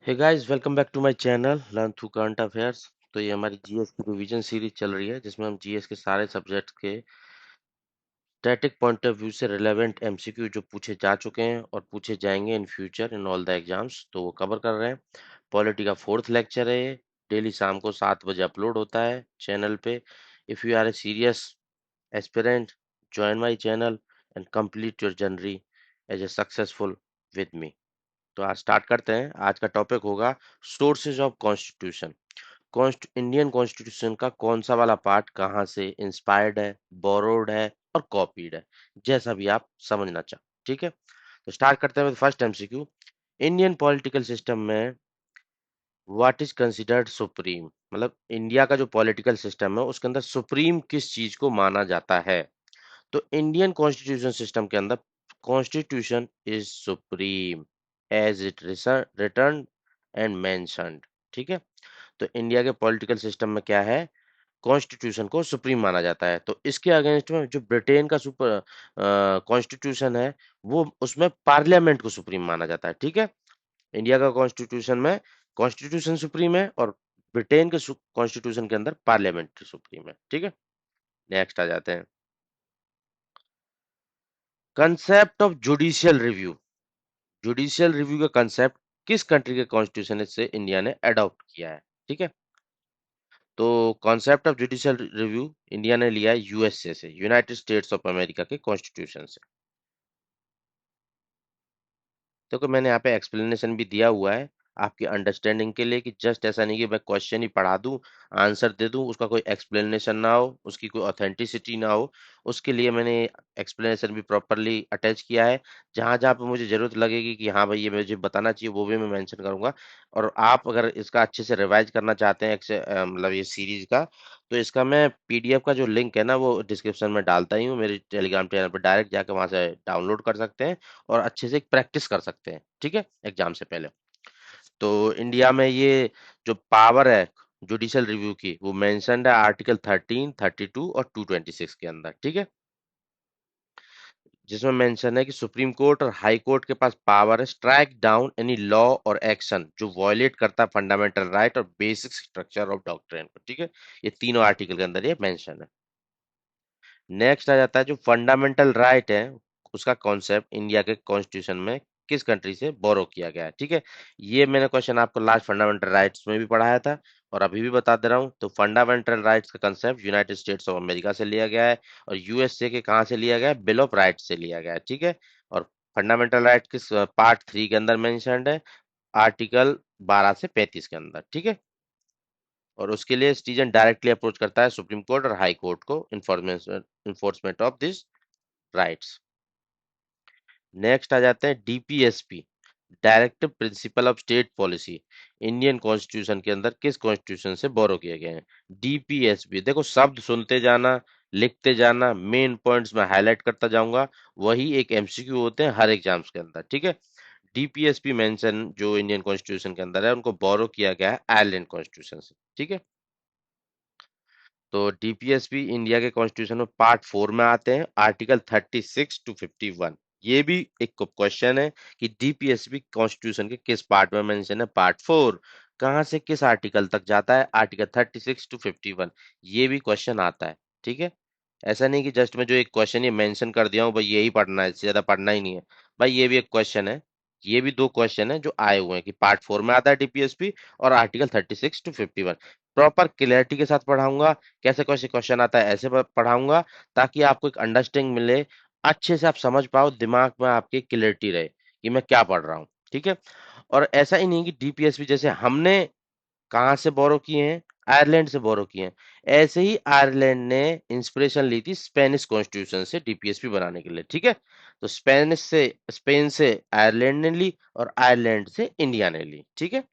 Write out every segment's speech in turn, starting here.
Hey guys, welcome back to my channel learn through current affairs. तो ये हमारी GS की रिवीजन सीरीज चल रही है जिसमें हम जीएस के सारे सब्जेक्ट्स के स्टैटिक पॉइंट ऑफ व्यू से रिलेवेंट एमसीक्यू जो पूछे जा चुके हैं और पूछे जाएंगे in future in all the exams, तो वो कवर कर रहे हैं। पॉलिटी का फोर्थ लेक्चर है ये। डेली शाम को 7 बजे अपलोड होता है चैनल पे। If you are a serious aspirant, join my channel and complete your journey as a successful with me. तो आज स्टार्ट करते हैं। आज का टॉपिक होगा sources of constitution. Indian constitution का कौन सा वाला पार्ट कहाँ से इंस्पायर्ड है, बोरोड है और कॉपीड है, जैसा भी आप समझना चाहो। ठीक है, तो स्टार्ट करते हैं first MCQ. Indian political system में व्हाट इज कंसिडर्ड सुप्रीम, मतलब इंडिया का जो पॉलिटिकल सिस्टम है उसके अंदर सुप्रीम किस चीज को माना जाता है। तो इंडियन कॉन्स्टिट्यूशन सिस्टम के अंदर constitution is supreme as it written and mentioned. ठीक है, तो इंडिया के पॉलिटिकल सिस्टम में क्या है, कॉन्स्टिट्यूशन को सुप्रीम माना जाता है। तो इसके अगेंस्ट में जो ब्रिटेन का सुपर कॉन्स्टिट्यूशन है, वो उसमें पार्लियामेंट को सुप्रीम माना जाता है। ठीक है, इंडिया का कॉन्स्टिट्यूशन में कॉन्स्टिट्यूशन सुप्रीम है और ब्रिटेन के कॉन्स्टिट्यूशन के अंदर पार्लियामेंट सुप्रीम है। ठीक है, नेक्स्ट आ जाते हैं। Concept of judicial review. Judicial review का कंसेप्ट किस कंट्री के कॉन्स्टिट्यूशन से इंडिया ने अडॉप्ट किया है। ठीक है, तो concept of judicial review India ने लिया है यूएसए से, यूनाइटेड स्टेट्स ऑफ अमेरिका के कॉन्स्टिट्यूशन से। देखो मैंने यहाँ पे एक्सप्लेनेशन भी दिया हुआ है आपकी अंडरस्टैंडिंग के लिए, कि जस्ट ऐसा नहीं कि मैं क्वेश्चन ही पढ़ा दूं, आंसर दे दूं, उसका कोई एक्सप्लेनेशन ना हो, उसकी कोई ऑथेंटिसिटी ना हो। उसके लिए मैंने एक्सप्लेनेशन भी प्रॉपरली अटैच किया है। जहां जहां पे मुझे जरूरत लगेगी कि हाँ भाई ये मुझे बताना चाहिए, वो भी मैं मेंशन करूंगा। और आप अगर इसका अच्छे से रिवाइज करना चाहते हैं मतलब ये सीरीज का, तो इसका मैं पीडीएफ का जो लिंक है ना वो डिस्क्रिप्शन में डालता ही हूँ। मेरे टेलीग्राम चैनल पर डायरेक्ट जाकर वहां से डाउनलोड कर सकते हैं और अच्छे से प्रैक्टिस कर सकते हैं। ठीक है, एग्जाम से पहले। तो इंडिया में ये जो पावर है जुडिशियल रिव्यू की, वो मेंशन्ड है आर्टिकल 13, 32 और 226 के अंदर। ठीक है, जिसमें मेंशन है कि सुप्रीम कोर्ट और हाई कोर्ट के पास पावर है स्ट्राइक डाउन एनी लॉ और एक्शन जो वायलेट करता है फंडामेंटल राइट और बेसिक स्ट्रक्चर ऑफ डॉक्ट्रिन को। ठीक है, ये तीनों आर्टिकल के अंदर ये मेंशन है। नेक्स्ट आ जाता है जो फंडामेंटल राइट है, उसका कॉन्सेप्ट इंडिया के कॉन्स्टिट्यूशन में किस कंट्री से बोरो किया गया है। ठीक है, ये मैंने क्वेश्चन आपको लास्ट फंडामेंटल राइट्स में भी पढ़ाया था और अभी भी बता दे रहा हूँ। तो फंडामेंटल राइट्स का concept United states of America से लिया गया है और यूएसए के कहाँ से लिया गया है, बिल ऑफ राइट्स से लिया गया है। ठीक है, और फंडामेंटल राइट किस पार्ट 3 के अंदर मेंशन्ड है, आर्टिकल 12 से 35 के अंदर। ठीक है, और उसके लिए सिटीजन डायरेक्टली अप्रोच करता है सुप्रीम कोर्ट और हाई कोर्ट को enforcement of this rights. Next आ जाते हैं DPSP, directive principle of state policy. Indian constitution के अंदर किस कॉन्स्टिट्यूशन से बोरो किए गए हैं। डीपीएसपी, देखो शब्द सुनते जाना, लिखते जाना, मेन पॉइंट्स में हाईलाइट करता जाऊंगा, वही एक एमसीक्यू होते हैं हर एग्जाम्स के अंदर। ठीक है, डीपीएसपी मेंशन जो इंडियन कॉन्स्टिट्यूशन के अंदर है उनको बोरो किया गया है आयरलैंड कॉन्स्टिट्यूशन से। ठीक है, तो डीपीएसपी इंडिया के कॉन्स्टिट्यूशन में पार्ट 4 में आते हैं, आर्टिकल 36 टू 51। ये भी एक क्वेश्चन है कि डीपीएसपी कॉन्स्टिट्यूशन के किस पार्ट में मेंशन है, पार्ट 4 कहां से किस आर्टिकल तक जाता है, आर्टिकल 36 टू 51। ये भी क्वेश्चन आता है। ठीक है, ऐसा नहीं कि जस्ट मैं जो एक क्वेश्चन ये मेंशन कर दिया हूँ भाई यही पढ़ना है, इससे ज्यादा पढ़ना ही नहीं है। भाई ये भी एक क्वेश्चन है, ये भी दो क्वेश्चन है जो आए हुए हैं कि पार्ट 4 में आता है डीपीएसपी और आर्टिकल 36 टू 51। प्रॉपर क्लैरिटी के साथ पढ़ाऊंगा, कैसे कैसे क्वेश्चन आता है ऐसे पढ़ाऊंगा, ताकि आपको एक अंडरस्टैंडिंग मिले, अच्छे से आप समझ पाओ, दिमाग में आपकी क्लैरिटी रहे कि मैं क्या पढ़ रहा हूँ। ठीक है, और ऐसा ही नहीं कि डीपीएसपी जैसे हमने कहाँ से बोरो किए हैं, आयरलैंड से बोरो किए हैं, ऐसे ही आयरलैंड ने इंस्पिरेशन ली थी स्पेनिश कॉन्स्टिट्यूशन से डीपीएसपी बनाने के लिए। ठीक है, तो स्पेन से आयरलैंड ने ली और आयरलैंड से इंडिया ने ली। ठीक है,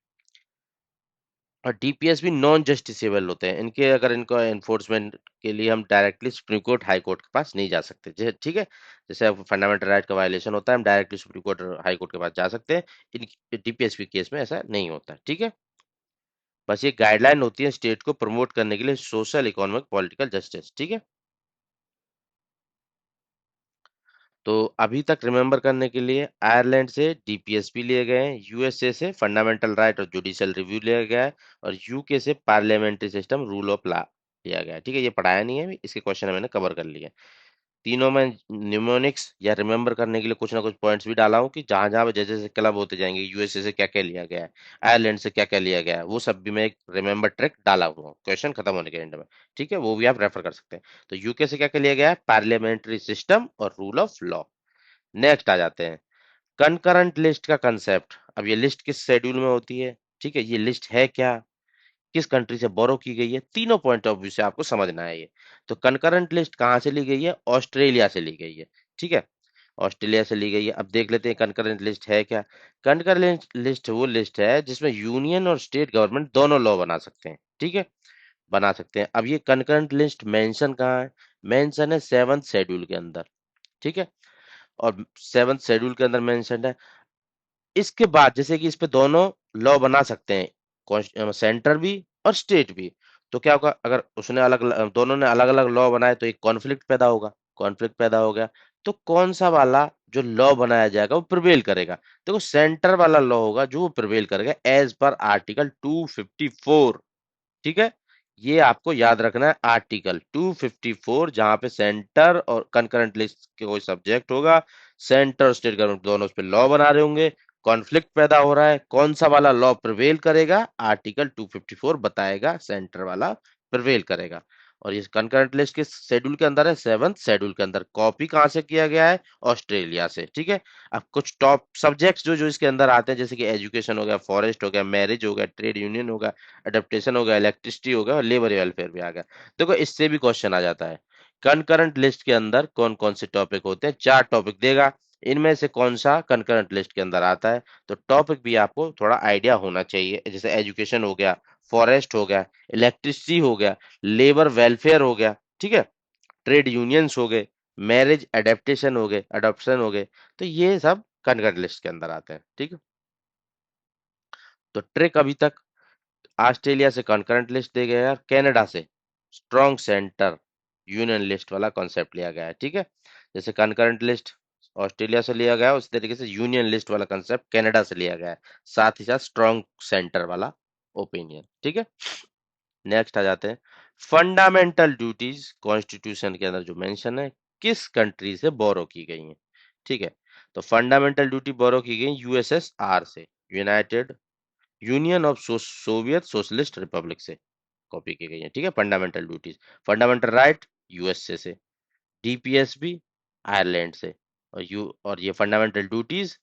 और डीपीएस भी नॉन जस्टिसेबल होते हैं, इनके अगर इनको एनफोर्समेंट के लिए हम directly supreme court high court के पास नहीं जा सकते। ठीक है, जैसे फंडामेंटल राइट का वायलेशन होता है हम डायरेक्टली सुप्रीम कोर्ट और हाई कोर्ट के पास जा सकते हैं, इन डीपीएसपी केस में ऐसा नहीं होता। ठीक है, बस ये गाइडलाइन होती है स्टेट को प्रमोट करने के लिए सोशल, इकोनॉमिक, पॉलिटिकल जस्टिस। ठीक है, तो अभी तक रिमेंबर करने के लिए आयरलैंड से डीपीएसपी लिए गए हैं, यूएसए से फंडामेंटल राइट और जुडिशियल रिव्यू लिया गया है, और यूके से parliamentary system rule of law लिया गया है। ठीक है, ये पढ़ाया नहीं है अभी, इसके क्वेश्चन मैंने कवर कर लिए। तीनों में न्यूमोनिक्स या रिमेंबर करने के लिए कुछ ना कुछ पॉइंट्स भी डाला हूँ कि जहां जहां जैसे जैसे क्लब होते जाएंगे, यूएसए से क्या क्या लिया गया है, आयरलैंड से क्या क्या लिया गया है, वो सब भी मैं एक रिमेंबर ट्रिक डाला हुआ हूँ क्वेश्चन खत्म होने के एंड में। ठीक है, वो भी आप रेफर कर सकते हैं। तो यूके से क्या क्या लिया गया है, पार्लियामेंट्री सिस्टम और रूल ऑफ लॉ। नेक्स्ट आ जाते हैं कंकरेंट लिस्ट का कंसेप्ट। अब ये लिस्ट किस शेड्यूल में होती है, ठीक है, ये लिस्ट है क्या, किस कंट्री से बोरो की गई है, तीनों पॉइंट ऑफ व्यू से आपको समझना है ये। तो कंकरेंट लिस्ट कहाँ से ली गई है, ऑस्ट्रेलिया से ली गई है। ठीक है, ऑस्ट्रेलिया से ली गई है। अब देख लेते हैं कंकरेंट लिस्ट है क्या। कंकरेंट लिस्ट वो लिस्ट है जिसमें यूनियन और स्टेट गवर्नमेंट दोनों लॉ बना सकते हैं। ठीक है, बना सकते हैं। अब ये कंकरेंट लिस्ट मेंशन कहाँ है, मेंशन है सेवंथ शेड्यूल के अंदर। ठीक है, और सेवंथ शेड्यूल के अंदर मेंशन है। इसके बाद जैसे कि इस पे दोनों लॉ बना सकते हैं, सेंटर भी और स्टेट भी। तो क्या होगा, अगर उसने दोनों ने अलग अलग लॉ बनाए तो एक कॉन्फ्लिक्ट पैदा होगा। कॉन्फ्लिक्ट पैदा हो गया तो कौन सा वाला जो लॉ बनाया जाएगा वो प्रिवेल करेगा। देखो सेंटर वाला लॉ होगा जो प्रिवेल करेगा एज पर आर्टिकल 254। ठीक है, ये आपको याद रखना है, आर्टिकल 254, जहां पे सेंटर और कंकरेंट लिस्ट के कोई सब्जेक्ट होगा, सेंटर और स्टेट गवर्नमेंट दोनों उस पे लॉ बना रहे होंगे, कॉन्फ्लिक्ट पैदा हो रहा है, कौन सा वाला लॉ प्रिवेल करेगा, आर्टिकल 254 बताएगा सेंटर वाला प्रिवेल करेगा। और ये कंकरेंट लिस्ट के शेड्यूल के अंदर है, सेवंथ शेड्यूल के अंदर। कॉपी कहाँ से किया गया है, ऑस्ट्रेलिया से। ठीक है, अब कुछ टॉप सब्जेक्ट्स जो जो इसके अंदर आते हैं, जैसे कि एजुकेशन हो गया, फॉरेस्ट हो गया, मैरिज हो गया, ट्रेड यूनियन हो गया, अडेप्टेशन हो गया, इलेक्ट्रिसिटी हो गया, और लेबर वेलफेयर भी आ गया। देखो इससे भी क्वेश्चन आ जाता है कंकरेंट लिस्ट के अंदर कौन कौन से टॉपिक होते हैं। चार टॉपिक देगा, इनमें से कौन सा कंकरेंट लिस्ट के अंदर आता है। तो टॉपिक भी आपको थोड़ा आइडिया होना चाहिए, जैसे एजुकेशन हो गया, फॉरेस्ट हो गया, इलेक्ट्रिसिटी हो गया, लेबर वेलफेयर हो गया। ठीक है, ट्रेड यूनियंस हो गए, मैरिज एडेप्टेशन हो गए, अडॉप्शन हो गए। तो ये सब कंकरेंट लिस्ट के अंदर आते हैं। ठीक है, तो ट्रिक अभी तक ऑस्ट्रेलिया से कंकरेंट लिस्ट दे गया है, कनाडा से स्ट्रॉन्ग सेंटर यूनियन लिस्ट वाला कॉन्सेप्ट लिया गया है। ठीक है, जैसे कंकरेंट लिस्ट ऑस्ट्रेलिया से लिया गया है, उसी तरीके से यूनियन लिस्ट वाला कंसेप्ट कनाडा से लिया गया है, साथ ही साथ स्ट्रॉन्ग सेंटर वाला ओपिनियन। ठीक है, नेक्स्ट आ जाते हैं फंडामेंटल ड्यूटीज। कॉन्स्टिट्यूशन के अंदर जो मेंशन है किस कंट्री से बोरो की गई है। ठीक है, तो फंडामेंटल ड्यूटी बोरो की गई यूएसएसआर से, United union of Soviet socialist Republic से कॉपी की गई है। ठीक है, fundamental duties. Fundamental right USA से, डीपीएसबी आयरलैंड से, और ये फंडामेंटल ड्यूटीज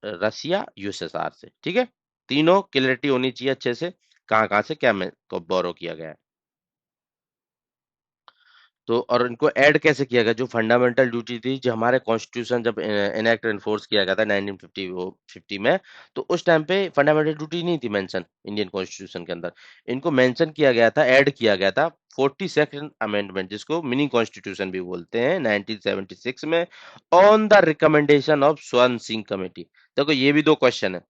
रसिया यूएसएसआर से। ठीक है, तीनों क्लियरिटी होनी चाहिए अच्छे से, कहाँ कहाँ से क्या में को बोरो किया गया है। तो और इनको ऐड कैसे किया गया, जो फंडामेंटल ड्यूटी थी, जो हमारे कॉन्स्टिट्यूशन जब इनएक्ट एनफोर्स किया गया था 1950 50 में, तो उस टाइम पे फंडामेंटल ड्यूटी नहीं थी मेंशन इंडियन कॉन्स्टिट्यूशन के अंदर। इनको मेंशन किया गया था, ऐड किया गया था 42nd अमेंडमेंट, जिसको मिनी कॉन्स्टिट्यूशन भी बोलते हैं, 1976 में, ऑन द रिकमेंडेशन ऑफ स्वर्ण सिंह कमेटी। देखो ये भी दो क्वेश्चन है,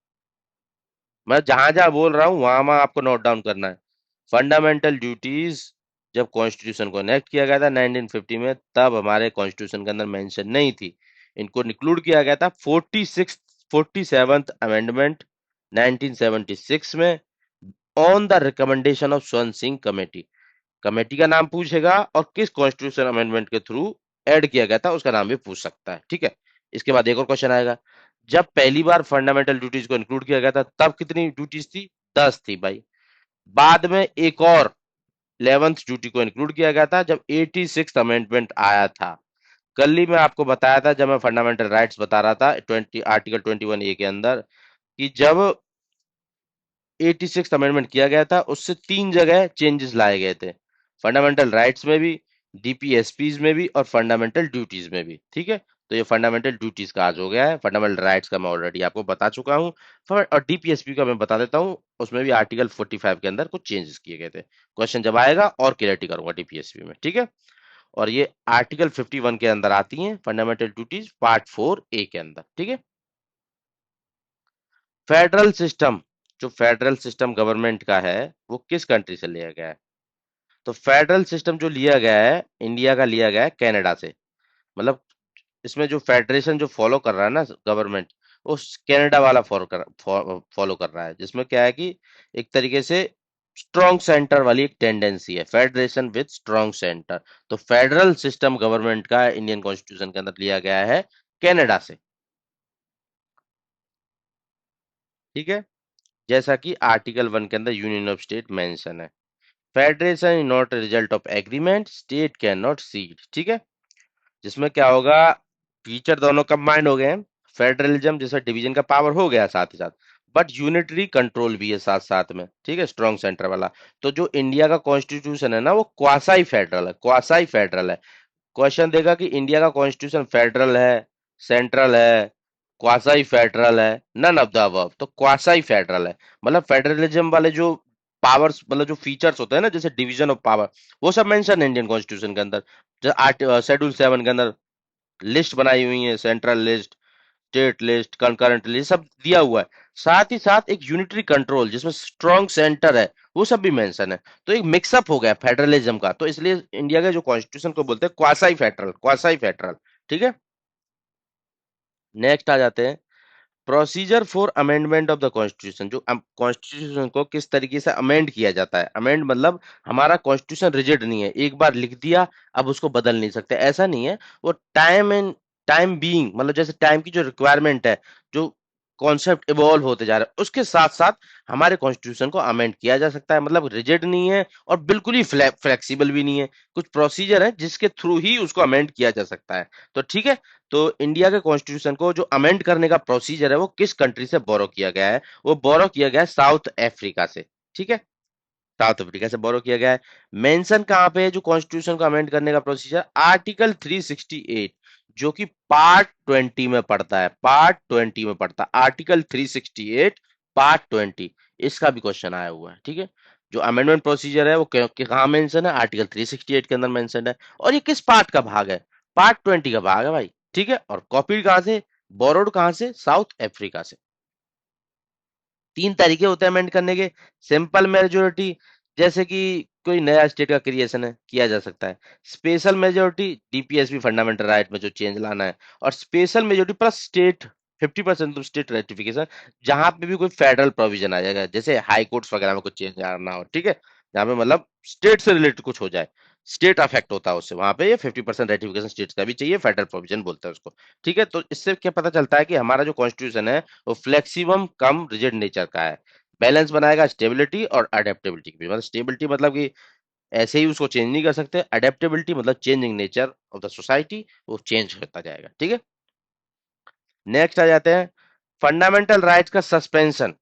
मैं जहां जहां बोल रहा हूँ वहां वहां आपको नोट डाउन करना है। फंडामेंटल ड्यूटीज जब कॉन्स्टिट्यूशन को इनेक्ट किया गया था 1950 में, तब हमारे कॉन्स्टिट्यूशन के अंदर मेंशन नहीं थी, इनको इंक्लूड किया गया था 47th अमेंडमेंट 1976 में, ऑन द रिकमेंडेशन ऑफ स्वर्ण सिंह कमेटी। कमेटी का नाम पूछेगा और किस कॉन्स्टिट्यूशन अमेंडमेंट के थ्रू ऐड किया गया था उसका नाम भी पूछ सकता है। ठीक है, इसके बाद एक और क्वेश्चन आएगा, जब पहली बार फंडामेंटल ड्यूटीज को इंक्लूड किया गया था तब कितनी ड्यूटीज थी, 10 थी भाई। बाद में एक और 11th ड्यूटी को इंक्लूड किया गया था जब 86th अमेंडमेंट आया था। कल ही मैं आपको बताया था जब मैं फंडामेंटल राइट्स बता रहा था 20 आर्टिकल 21A के अंदर, कि जब 86th अमेंडमेंट किया गया था उससे तीन जगह चेंजेस लाए गए थे, फंडामेंटल राइट्स में भी, डीपीएसपीज में भी, और फंडामेंटल ड्यूटीज में भी। ठीक है, तो ये फंडामेंटल ड्यूटीज का आज हो गया है, फंडामेंटल राइट्स का मैं ऑलरेडी आपको बता चुका हूँ। और डीपीएसपी का मैं बता देता हूँ, उसमें भी आर्टिकल 45 के अंदर कुछ चेंजेस किए गए थे। क्वेश्चन जब आएगा और क्लियरिटी करूंगा डीपीएसपी में। ठीक है, और ये आर्टिकल 51 के अंदर आती है फंडामेंटल ड्यूटीज पार्ट 4A के अंदर। ठीक है, फेडरल सिस्टम, जो फेडरल सिस्टम गवर्नमेंट का है वो किस कंट्री से लिया गया है। तो फेडरल सिस्टम जो लिया गया है इंडिया का लिया गया है कनाडा से। मतलब इसमें जो फेडरेशन जो फॉलो कर रहा है ना गवर्नमेंट, वो कनाडा वाला फॉलो कर रहा है, जिसमें क्या है कि एक तरीके से स्ट्रॉन्ग सेंटर वाली एक टेंडेंसी है, फेडरेशन विद स्ट्रॉन्ग सेंटर। तो फेडरल सिस्टम गवर्नमेंट का इंडियन कॉन्स्टिट्यूशन के अंदर लिया गया है कनाडा से। ठीक है, जैसा कि आर्टिकल 1 के अंदर यूनियन ऑफ स्टेट मेंशन है। Federation is not result of agreement, state can not seed. ठीक है, जिसमें क्या होगा, फीचर दोनों कंबाइंड हो गए हैं, फेडरलिज्म जैसा डिवीजन का पावर हो गया साथ ही साथ, बट यूनिटरी कंट्रोल भी है साथ साथ में। ठीक है, स्ट्रॉन्ग सेंटर वाला। तो जो इंडिया का कॉन्स्टिट्यूशन है ना, वो क्वासाई फेडरल है, क्वासाई फेडरल है। क्वेश्चन देगा कि इंडिया का कॉन्स्टिट्यूशन फेडरल है, सेंट्रल है, क्वासाई फेडरल है, नन ऑफ द अबव। तो क्वासाई फेडरल है, मतलब फेडरलिज्म वाले जो पावर्स, मतलब जो फीचर्स होते हैं ना, जैसे डिवीजन ऑफ पावर, वो सब मेंशन है इंडियन कॉन्स्टिट्यूशन के अंदर। शेड्यूल 7 के अंदर लिस्ट बनाई हुई है, central list, state list, concurrent list, सब दिया हुआ है। साथ ही साथ एक यूनिटरी कंट्रोल जिसमें स्ट्रॉन्ग सेंटर है, वो सब भी मेंशन है। तो एक मिक्सअप हो गया फेडरलिज्म का, तो इसलिए इंडिया के जो कॉन्स्टिट्यूशन को बोलते हैं क्वासाई फेडरल, क्वासाई फेडरल। ठीक है, नेक्स्ट आ जाते हैं procedure for amendment of the constitution. जो कॉन्स्टिट्यूशन को किस तरीके से अमेंड किया जाता है, अमेंड मतलब हमारा कॉन्स्टिट्यूशन रिजिड नहीं है, एक बार लिख दिया अब उसको बदल नहीं सकते, ऐसा नहीं है। वो टाइम एंड टाइम बीइंग, मतलब जैसे टाइम की जो रिक्वायरमेंट है, जो कॉन्सेप्ट इवॉल्व होते जा रहा है, उसके साथ साथ हमारे कॉन्स्टिट्यूशन को अमेंड किया जा सकता है। मतलब रिजिड नहीं है और बिल्कुल ही फ्लेक्सिबल भी नहीं है, कुछ प्रोसीजर है जिसके थ्रू ही उसको अमेंड किया जा सकता है। तो ठीक है, तो इंडिया के कॉन्स्टिट्यूशन को जो अमेंड करने का प्रोसीजर है, वो किस कंट्री से बोरो किया गया है? वो बोरो किया गया है साउथ अफ्रीका से। ठीक है, साउथ अफ्रीका से बोरो किया गया है। मेंशन कहां पे है जो कॉन्स्टिट्यूशन को अमेंड करने का प्रोसीजर? आर्टिकल 368, जो कि पार्ट 20 में पड़ता है, पार्ट 20 में पड़ता है आर्टिकल 368 पार्ट 20। इसका भी क्वेश्चन आया हुआ है। ठीक है, जो अमेंडमेंट प्रोसीजर है वो कहाँ मेंशन है? आर्टिकल 368 के अंदर मेंशन है। और ये किस पार्ट का भाग है? पार्ट 20 का भाग है भाई। ठीक है, और कॉपीड कहां से, बोरोड कहां से? साउथ अफ्रीका से। तीन तरीके होते हैं अमेंड करने के। सिंपल मेजोरिटी, जैसे कि कोई नया स्टेट का क्रिएशन है, किया जा सकता है। Special majority, DPSP fundamental right में जो चेंज लाना है। और special majority plus state 50% state ratification, जहां पे भी कोई फेडरल प्रोविजन आ जाएगा, जैसे हाई कोर्ट्स वगैरह में कुछ चेंज आना हो। ठीक है, जहां पे मतलब स्टेट से रिलेटेड कुछ हो जाए, स्टेट अफेक्ट होता है उससे, वहां पे ये 50% रेटिफिकेशन स्टेट का भी चाहिए, फेडरल प्रोविजन बोलते हैं उसको। ठीक है, तो इससे क्या पता चलता है कि हमारा जो कॉन्स्टिट्यूशन है वो फ्लेक्सिबम कम रिजिड नेचर का है। बैलेंस बनाएगा स्टेबिलिटी और अडेप्टेबिलिटी की भी। मतलब स्टेबिलिटी मतलब कि ऐसे ही उसको चेंज नहीं कर सकते, अडेप्टेबिलिटी मतलब changing nature of the society, वो चेंज होता जाएगा। ठीक है, नेक्स्ट आ जाते हैं फंडामेंटल राइट्स का suspension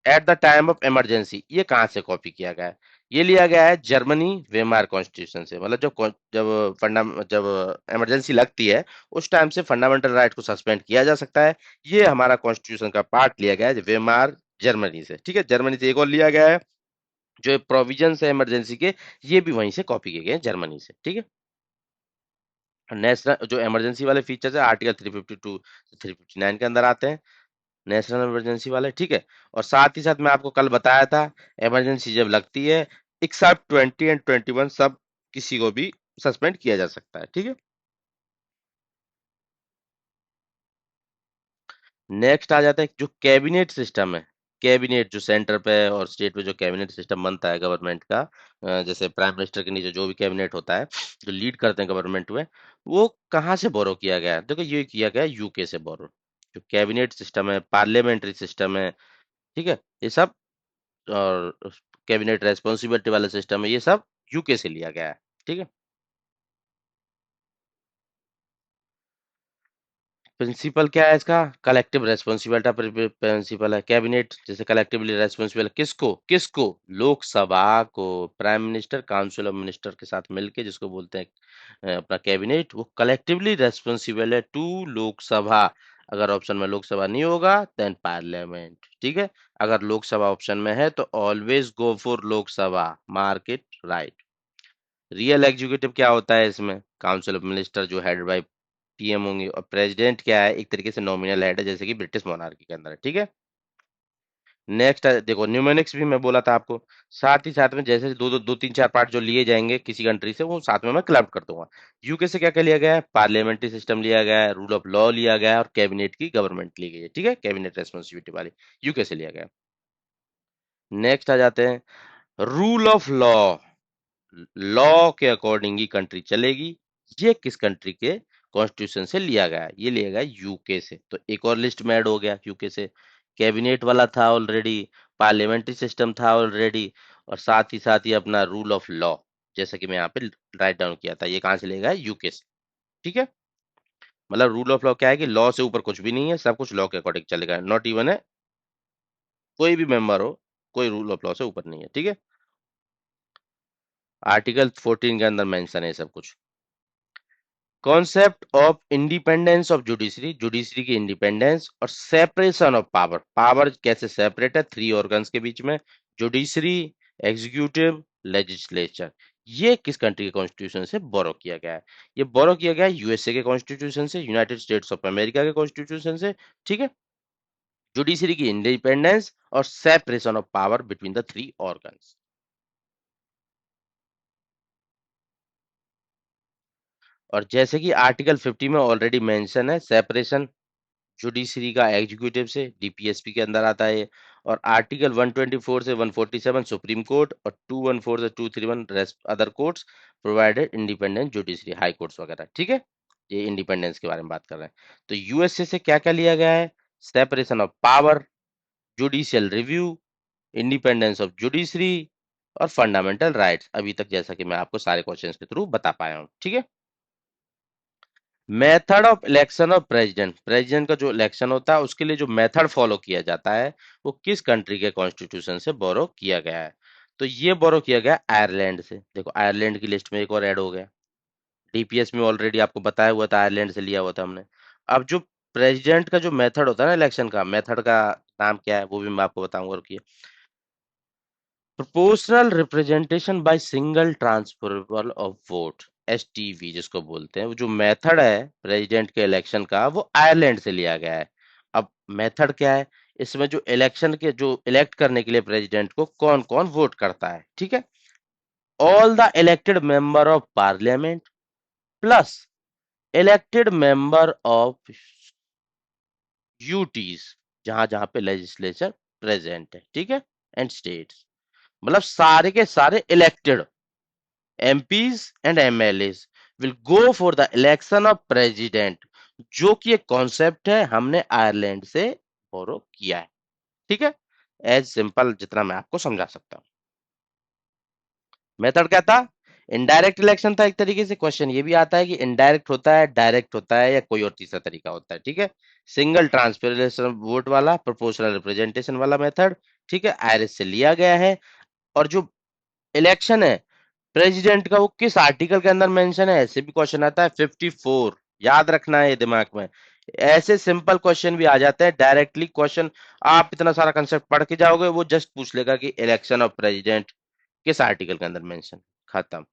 at the time of emergency. ये कहां से कॉपी किया गया है? ये लिया गया है जर्मनी वेमार कॉन्स्टिट्यूशन से। मतलब जब इमरजेंसी लगती है, उस टाइम से फंडामेंटल राइट को सस्पेंड किया जा सकता है। ये हमारा कॉन्स्टिट्यूशन का पार्ट लिया गया है वेमार, जर्मनी से। ठीक है, जर्मनी से एक और लिया गया है, जो प्रोविजन है इमरजेंसी के, ये भी वहीं से कॉपी किए गए हैं, जर्मनी से। ठीक है, नेशनल जो इमरजेंसी वाले फीचर्स है आर्टिकल 352 359 के अंदर आते हैं, नेशनल इमरजेंसी वाले। ठीक है, और साथ ही साथ मैं आपको कल बताया था, इमरजेंसी जब लगती है, एक्सेप्ट 20 एंड 21, सब किसी को भी सस्पेंड किया जा सकता है। ठीक है, नेक्स्ट आ जाता है जो कैबिनेट सिस्टम है। कैबिनेट जो सेंटर पे और स्टेट पे जो कैबिनेट सिस्टम बनता है गवर्नमेंट का, जैसे प्राइम मिनिस्टर के नीचे जो भी कैबिनेट होता है, जो लीड करते हैं गवर्नमेंट में, वो कहाँ से बोरो किया गया है? देखो, ये किया गया है यूके से बोरो। जो कैबिनेट सिस्टम है, पार्लियामेंट्री सिस्टम है, ठीक है, ये सब, और कैबिनेट रेस्पॉन्सिबिलिटी वाला सिस्टम है, ये सब यूके से लिया गया है। ठीक है, प्रिंसिपल क्या है इसका? कलेक्टिव रेस्पॉन्सिबिलिटी प्रिंसिपल है। कैबिनेट जैसे कलेक्टिवली रेस्पॉन्सिबल, किसको किसको? लोकसभा को। Prime minister council of minister के साथ मिलके जिसको बोलते हैं अपना कैबिनेट, वो कलेक्टिवली रेस्पॉन्सिबल है टू लोकसभा। अगर ऑप्शन में लोकसभा नहीं होगा, देन पार्लियामेंट। ठीक है, अगर लोकसभा ऑप्शन में है तो always go for Lok Sabha, mark it right. Real executive क्या होता है इसमें? काउंसिल ऑफ मिनिस्टर, जो हेड बाय पीएम होंगे। और प्रेसिडेंट क्या है? एक तरीके से नॉमिनल हेड है, जैसे कि ब्रिटिश मोनार्की के अंदर है। ठीक है, नेक्स्ट देखो, न्यूमेरिक्स भी मैं बोला था आपको, साथ ही साथ में जैसे दो तीन चार पार्ट जो लिए जाएंगे किसी कंट्री से, वो साथ में मैं क्लब कर दूंगा। यूके से क्या क्या लिया गया है? पार्लियामेंट्री सिस्टम लिया गया है, रूल ऑफ लॉ लिया गया है, और कैबिनेट की गवर्नमेंट ली गई है, ठीक है, कैबिनेट रेस्पॉन्सिबिलिटी वाली, यूके से लिया गया है। नेक्स्ट आ जाते हैं रूल ऑफ लॉ। लॉ के अकॉर्डिंग ही कंट्री चलेगी। ये किस कंट्री के कॉन्स्टिट्यूशन से लिया गया है? ये लिया गया यूके से। तो एक और लिस्ट में ऐड हो गया यूके से। कैबिनेट वाला था ऑलरेडी, पार्लियामेंट्री सिस्टम था ऑलरेडी, और साथ ही अपना रूल ऑफ लॉ, जैसा कि मैं यहाँ पे राइट डाउन किया था, ये कहाँ से लिया गया है? यूके से। ठीक है, मतलब रूल ऑफ लॉ क्या है कि लॉ से ऊपर कुछ भी नहीं है, सब कुछ लॉ के अकॉर्डिंग चलेगा, नॉट इवन है कोई भी मेंबर हो, कोई रूल ऑफ लॉ से ऊपर नहीं है। ठीक है, आर्टिकल 14 के अंदर मेंशन है सब कुछ। Concept of independence of judiciary, judiciary की इंडिपेंडेंस और सेपरेशन ऑफ पावर, पावर कैसे सेपरेट है थ्री ऑर्गन्स के बीच में, जुडिशरी, एग्जीक्यूटिव, लेजिस्लेचर। ये किस कंट्री के कॉन्स्टिट्यूशन से बोरो किया गया है? ये बोरो किया गया है यूएसए के कॉन्स्टिट्यूशन से, यूनाइटेड स्टेट्स ऑफ अमेरिका के कॉन्स्टिट्यूशन से। ठीक है, जुडिशरी की इंडिपेंडेंस और separation of power between the three organs. और जैसे कि आर्टिकल 50 में ऑलरेडी मेंशन है, सेपरेशन जुडिशरी का एग्जीक्यूटिव से, डीपीएसपी के अंदर आता है। और आर्टिकल 124 से 147 सुप्रीम कोर्ट, और 214 से 231 rest other courts provided independent judiciary, high courts वगैरह। ठीक है, ये इंडिपेंडेंस के बारे में बात कर रहे हैं। तो यूएसए से क्या क्या लिया गया है? Separation of power, judicial review, independence of judiciary, और फंडामेंटल राइट्स, अभी तक जैसा कि मैं आपको सारे क्वेश्चंस के थ्रू बता पाया हूँ। ठीक है, method of election of president, president का जो इलेक्शन होता है उसके लिए जो मेथड फॉलो किया जाता है, वो किस कंट्री के कॉन्स्टिट्यूशन से बोरो किया गया है? तो ये बोरो किया गया आयरलैंड से। देखो, आयरलैंड की लिस्ट में एक और ऐड हो गया। डीपीएस में ऑलरेडी आपको बताया हुआ था, आयरलैंड से लिया हुआ था हमने। अब जो प्रेसिडेंट का जो मेथड होता है ना, इलेक्शन का मेथड का नाम क्या है, वो भी मैं आपको बताऊंगा, रुकिए। Proportional representation by single transferable of vote, STV जिसको बोलते हैं, वो जो मेथड है प्रेसिडेंट के इलेक्शन का, वो आयरलैंड से लिया गया है। अब मेथड क्या है? इसमें जो इलेक्शन के जो इलेक्ट करने के लिए प्रेसिडेंट को कौन कौन वोट करता है, ठीक है, all the elected member of parliament plus elected member of UTs, जहां जहां पे लेजिस्लेचर प्रेजेंट है, ठीक है, एंड स्टेट्स, मतलब सारे के सारे elected MPs and MLAs will go for the election of president, जो कि एक कॉन्सेप्ट है हमने आयरलैंड से बोरो किया है। ठीक है, एज सिंपल जितना मैं आपको समझा सकता हूँ। मेथड क्या था? इनडायरेक्ट इलेक्शन था एक तरीके से। क्वेश्चन ये भी आता है कि इनडायरेक्ट होता है, डायरेक्ट होता है, या कोई और तीसरा तरीका होता है। ठीक है, सिंगल ट्रांसफरेशन वोट वाला, प्रोपोर्शनल रिप्रेजेंटेशन वाला मेथड, ठीक है, आयरिस से लिया गया है। और जो इलेक्शन है प्रेसिडेंट का, वो किस आर्टिकल के अंदर मेंशन है? ऐसे भी क्वेश्चन आता है 54, याद रखना है ये दिमाग में। ऐसे सिंपल क्वेश्चन भी आ जाते हैं डायरेक्टली क्वेश्चन। आप इतना सारा कंसेप्ट पढ़ के जाओगे, वो जस्ट पूछ लेगा कि इलेक्शन ऑफ प्रेसिडेंट किस आर्टिकल के अंदर मेंशन, खत्म।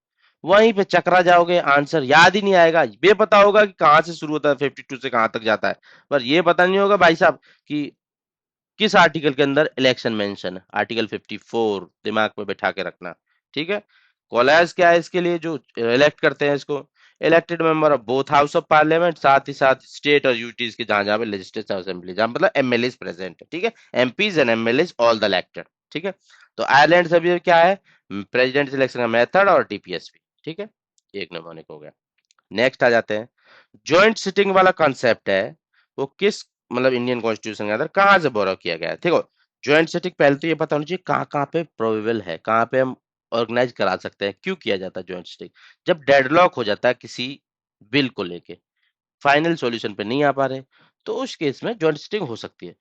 वहीं पे चकरा जाओगे, आंसर याद ही नहीं आएगा। ये पता होगा कि कहाँ से शुरू होता है 52 से कहाँ तक जाता है, पर ये पता नहीं होगा भाई साहब कि किस आर्टिकल के अंदर इलेक्शन मेंशन है। आर्टिकल 54 दिमाग में बैठा के रखना। ठीक है, कॉलेज क्या है इसके लिए जो इलेक्ट करते हैं इसको? Elected member of both house of parliament, साथ ही साथ स्टेट और यूटीज के जहां जहां पे लेजिस्लेटिव असेंबली, जहां मतलब एमएलए प्रेजेंट है। ठीक है, MPs and MLA all the elected. ठीक है, तो आयरलैंड से भी क्या है? प्रेसिडेंट सिलेक्शन का मेथड और टीपीएसपी। ठीक है, एक निमोनिक हो गया। नेक्स्ट आ जाते हैं, जॉइंट सिटिंग वाला कॉन्सेप्ट है, वो किस मतलब इंडियन कॉन्स्टिट्यूशन के अंदर कहाँ से बोरो किया गया है? देखो, जॉइंट सिटिंग पहले तो ये पता होना चाहिए कहाँ कहाँ पे प्रोबेबल है, कहाँ पे हम ऑर्गेनाइज करा सकते हैं। क्यों किया जाता है जॉइंट सिटिंग? जब डेडलॉक हो जाता है किसी बिल को लेके, फाइनल सॉल्यूशन पे नहीं आ पा रहे, तो उस केस में जॉइंट सिटिंग हो सकती है।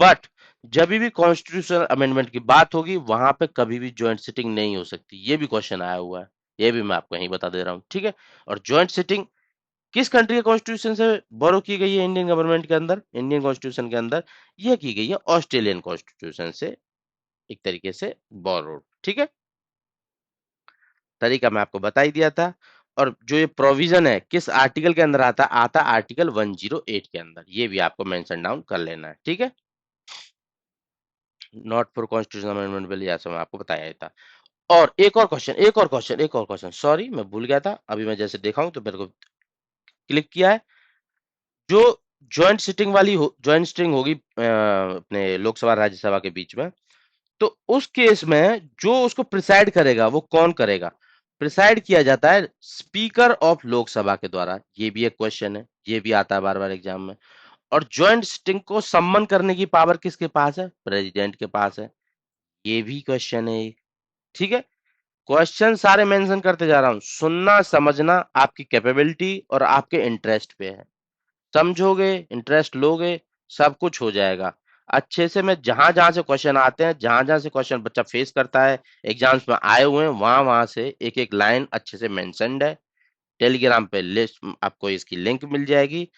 बट जब भी कॉन्स्टिट्यूशनल अमेंडमेंट की बात होगी, वहां पे कभी भी जॉइंट सिटिंग नहीं हो सकती। ये भी क्वेश्चन आया हुआ है, ये भी मैं आपको यहीं बता दे रहा हूँ। ठीक है, और जॉइंट सिटिंग किस कंट्री के कॉन्स्टिट्यूशन से बोरो की गई है? इंडियन गवर्नमेंट के अंदर, इंडियन कॉन्स्टिट्यूशन के अंदर यह की गई है ऑस्ट्रेलियन कॉन्स्टिट्यूशन से, एक तरीके से बोरो। ठीक है, तरीका मैं आपको बता ही दिया था। और जो ये प्रोविजन है किस आर्टिकल के अंदर आता आता आर्टिकल 108 के अंदर, ये भी आपको मेंशन डाउन कर लेना है। ठीक है, not for constitution amendment bill, ऐसा मैं आपको बताया ही था। और एक और क्वेश्चन, सॉरी मैं भूल गया था, अभी मैं जैसे देखा हूं तो मेरे को क्लिक किया है। जो ज्वाइंट सिटिंग होगी अपने लोकसभा राज्यसभा के बीच में, तो उस केस में जो उसको प्रिसाइड करेगा वो कौन करेगा? प्रिसाइड किया जाता है स्पीकर ऑफ लोकसभा के द्वारा। ये भी एक क्वेश्चन है, ये भी आता है बार बार एग्जाम में। और ज्वाइंट सिटिंग को सम्मन करने की पावर किसके पास है? प्रेसिडेंट के पास है। ये भी क्वेश्चन है। ठीक है, क्वेश्चन सारे मेंशन करते जा रहा हूं, सुनना समझना आपकी कैपेबिलिटी और आपके इंटरेस्ट पे है। समझोगे, इंटरेस्ट लोगे, सब कुछ हो जाएगा अच्छे से। मैं जहां जहां से क्वेश्चन आते हैं, जहां जहां से क्वेश्चन बच्चा फेस करता है, एग्जाम्स में आए हुए हैं, वहां वहां से एक एक लाइन अच्छे से मेंशनड है। टेलीग्राम पे लिस्ट आपको इसकी लिंक मिल जाएगी,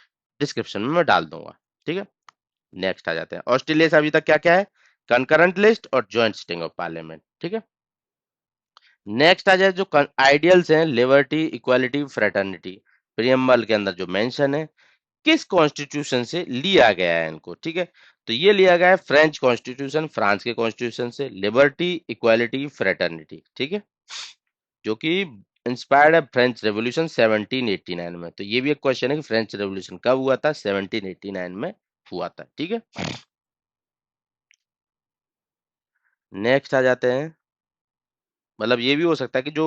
डिस्क्रिप्शन में मैं डाल दूंगा। ठीक है, नेक्स्ट आ जाते हैं। ऑस्ट्रेलिया से अभी तक क्या क्या है? कंकरेंट लिस्ट और ज्वाइंट सिटिंग ऑफ पार्लियामेंट। ठीक है, नेक्स्ट आ जाए जो आइडियल्स हैं, लिबर्टी, इक्वालिटी, फ्रेटर्निटी। प्रियम्बल के अंदर जो मेंशन है, किस कॉन्स्टिट्यूशन से लिया गया है इनको? ठीक है, तो ये लिया गया है फ्रेंच कॉन्स्टिट्यूशन, फ्रांस के कॉन्स्टिट्यूशन से। लिबर्टी, इक्वालिटी, फ्रेटर्निटी, ठीक है, जो कि इंस्पायर्ड है फ्रेंच रेवोल्यूशन 1789 में। तो ये भी एक क्वेश्चन है कि फ्रेंच रेवोल्यूशन कब हुआ था? 1789 में हुआ था। ठीक है, नेक्स्ट आ जाते हैं। मतलब ये भी हो सकता है कि जो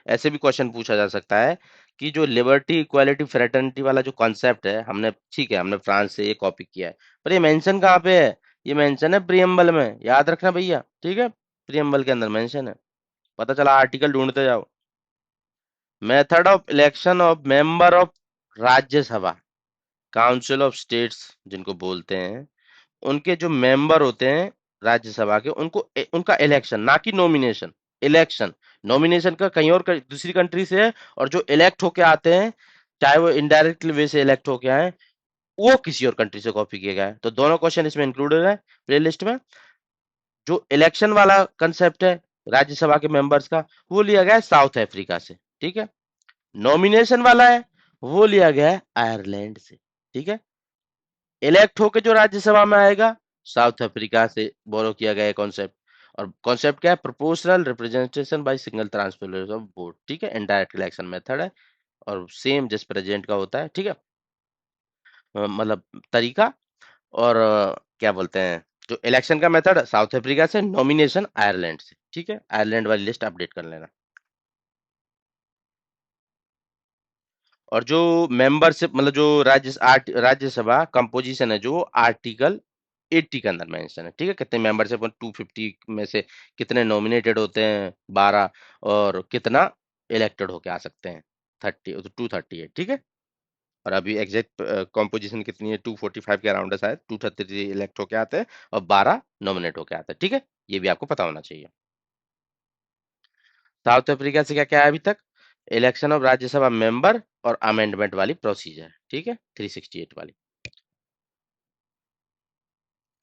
ऐसे भी क्वेश्चन पूछा जा सकता है कि जो लिबर्टी, इक्वालिटी, फ्रेटर्निटी वाला जो कॉन्सेप्ट है, हमने ठीक है हमने फ्रांस से ये कॉपी किया है, पर ये मेंशन कहाँ पे है? ये मेंशन है प्रियम्बल में, याद रखना भैया। ठीक है, प्रियम्बल के अंदर मेंशन है। पता चला आर्टिकल ढूंढते जाओ। Method of election of member of Rajya Sabha, council of states जिनको बोलते हैं, उनके जो मेंबर होते हैं राज्यसभा के, उनका इलेक्शन, ना कि नॉमिनेशन। इलेक्शन, नॉमिनेशन का कहीं और दूसरी कंट्री से है, और जो इलेक्ट होके आते हैं, चाहे वो इनडायरेक्टली वे से इलेक्ट होके आए, वो किसी और कंट्री से कॉपी किया गया है। तो दोनों क्वेश्चन इसमें इंक्लूडेड है प्ले लिस्ट में। जो इलेक्शन वाला कंसेप्ट है राज्यसभा के मेंबर्स का, वो लिया गया है साउथ अफ्रीका से। ठीक है, नॉमिनेशन वाला है, वो लिया गया है आयरलैंड से। ठीक है, इलेक्ट होके जो राज्यसभा में आएगा, साउथ अफ्रीका से बोरो किया गया है कॉन्सेप्ट। और कॉन्सेप्ट क्या है? Proportional representation by single transfer of vote. ठीक है, इनडायरेक्ट इलेक्शन मेथड है, और सेम जिस प्रेसिडेंट का होता है। ठीक है, मतलब तरीका। और क्या बोलते हैं, जो इलेक्शन का मेथड साउथ अफ्रीका से, नॉमिनेशन आयरलैंड से। ठीक है, आयरलैंड वाली लिस्ट अपडेट कर लेना। और जो मेंबरशिप, मतलब जो राज्यसभा कंपोजिशन है, जो आर्टिकल 80 के अंदर मेंशन है। ठीक है, कितने मेंबरशिप, 250 में से कितने नॉमिनेटेड होते हैं? 12। और कितना इलेक्टेड होके आ सकते हैं? 30, तो 230 है। ठीक है, और अभी एग्जैक्ट कॉम्पोजिशन कितनी है? 245 के अराउंड है शायद। 233 इलेक्ट होके आते हैं और 12 नॉमिनेट होके आते हैं। ठीक है, ये भी आपको पता होना चाहिए। साउथ अफ्रीका से क्या क्या है अभी तक? इलेक्शन ऑफ राज्यसभा मेंबर और अमेंडमेंट वाली प्रोसीजर। ठीक है, 368 वाली।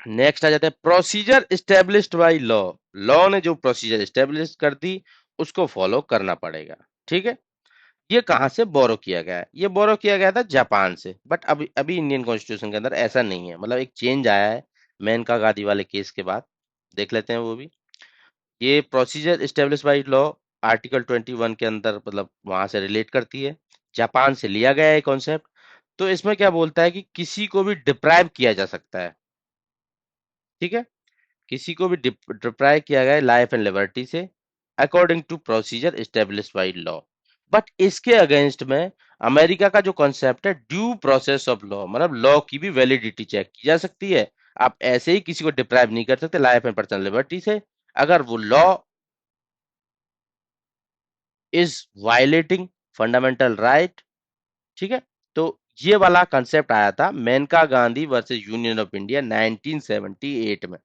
नेक्स्ट आ जाता है procedure established by law. Law ने जो प्रोसीजर स्टेब्लिश कर दी, उसको फॉलो करना पड़ेगा। ठीक है, ये कहां से बोरो किया गया है? ये बोरो किया गया था जापान से, बट अभी अभी इंडियन कॉन्स्टिट्यूशन के अंदर ऐसा नहीं है। मतलब एक चेंज आया है मेनका गांधी वाले केस के बाद। देख लेते हैं वो भी। ये procedure establish by law article 21 के अंदर, मतलब वहां से रिलेट करती है। जापान से लिया गया है कॉन्सेप्ट। तो इसमें क्या बोलता है कि किसी को भी डिप्राइव किया जा सकता है। ठीक है, किसी को भी डिप्राइव किया गया है लाइफ एंड लिबर्टी से, according to procedure establish by law. But इसके अगेंस्ट में अमेरिका का जो कॉन्सेप्ट है ड्यू प्रोसेस ऑफ लॉ, मतलब लॉ की भी वैलिडिटी चेक की जा सकती है। आप ऐसे ही किसी को डिप्राइव नहीं कर सकते लाइफ एंड पर्सनल लिबर्टी से, अगर वो law is violating fundamental right. ठीक है, तो ये वाला कंसेप्ट आया था Maneka Gandhi versus union of India 1978 में,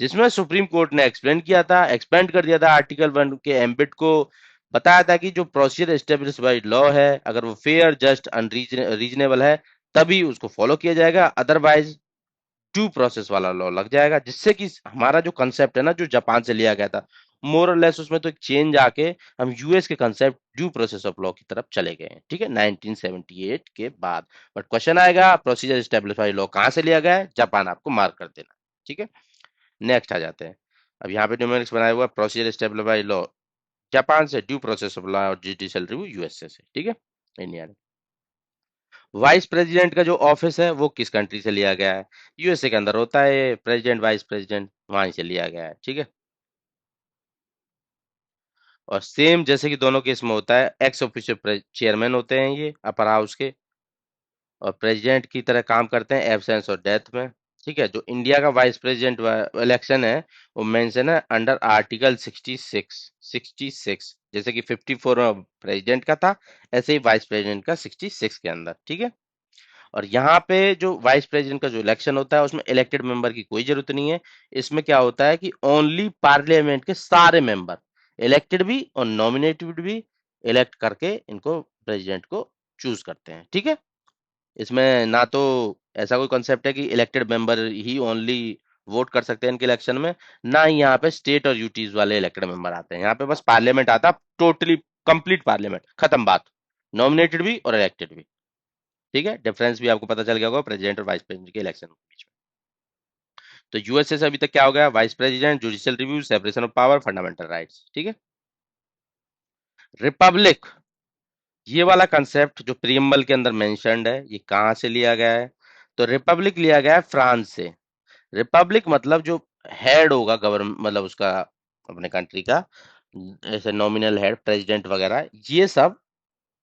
जिसमें सुप्रीम कोर्ट ने एक्सप्लेन किया था, एक्सपेंड कर दिया था आर्टिकल 1 के एम्बिट को। बताया था कि जो प्रोसीजर एस्टेब्लिश बाय लॉ है, अगर वो फेयर, जस्ट, अनरीजनेबल है, तभी उसको फॉलो किया जाएगा, अदरवाइज ड्यू प्रोसेस वाला लॉ लग जाएगा। जिससे कि हमारा जो कंसेप्ट है ना, जो जापान से लिया गया था, मोर और लेस उसमें तो एक चेंज आके हम यूएस के concept due process of law की तरफ चले गए हैं। ठीक है, 1978 के बाद। बट क्वेश्चन आएगा प्रोसीजर एस्टेब्लिश बाय लॉ कहां से लिया गया है? जापान, आपको मार्क कर देना। ठीक है, नेक्स्ट आ जाते हैं। अब यहाँ पे न्यूमेरिक्स बनाया हुआ, procedure establish by law Japan से, ड्यू प्रोसेस ऑफ लॉ और जुडिशियल रिव्यू यूएसए से, ठीक है, इंडिया ने। वाइस प्रेसिडेंट का जो ऑफिस है वो किस कंट्री से लिया गया है? यूएसए के अंदर होता है प्रेसिडेंट वाइस प्रेसिडेंट, वहीं से लिया गया है, ठीक है। और सेम जैसे कि दोनों केस में होता है, एक्स ऑफिशियल चेयरमैन होते हैं ये अपर हाउस के, और प्रेसिडेंट की तरह काम करते हैं एब्सेंस और डेथ में, ठीक है। जो इंडिया का वाइस प्रेसिडेंट इलेक्शन है वो मेंशन है अंडर आर्टिकल 66 जैसे कि 54 में प्रेसिडेंट का था, ऐसे ही वाइस प्रेसिडेंट का 66 के अंदर, ठीक है। और यहाँ पे जो वाइस प्रेसिडेंट का जो इलेक्शन होता है उसमें इलेक्टेड मेंबर की कोई जरूरत नहीं है। इसमें क्या होता है कि ओनली पार्लियामेंट के सारे मेंबर, इलेक्टेड भी और नॉमिनेटेड भी, इलेक्ट करके इनको प्रेसिडेंट को चूज करते हैं, ठीक है। इसमें ना तो ऐसा कोई कॉन्सेप्ट है कि इलेक्टेड मेंबर ही ओनली वोट कर सकते हैं इनके इलेक्शन में, ना ही यहाँ पे स्टेट और यूटीज वाले इलेक्टेड मेंबर आते हैं। यहाँ पे बस पार्लियामेंट आता है, टोटली कंप्लीट पार्लियामेंट, खत्म बात, नॉमिनेटेड भी और इलेक्टेड भी, ठीक है। डिफरेंस भी आपको पता चल गया होगा प्रेसिडेंट और वाइस प्रेसिडेंट के इलेक्शन के बीच में। तो यूएसए से अभी तक क्या हो गया, vice president, judicial review, separation of power, fundamental rights, ठीक है। रिपब्लिक, ये वाला कंसेप्ट जो प्रियम्बल के अंदर मेंशन्ड है, ये कहाँ से लिया गया है? तो रिपब्लिक लिया गया है फ्रांस से। रिपब्लिक मतलब जो हेड होगा गवर्नमेंट, मतलब उसका अपने कंट्री का, ऐसे नॉमिनल हेड प्रेसिडेंट वगैरह, ये सब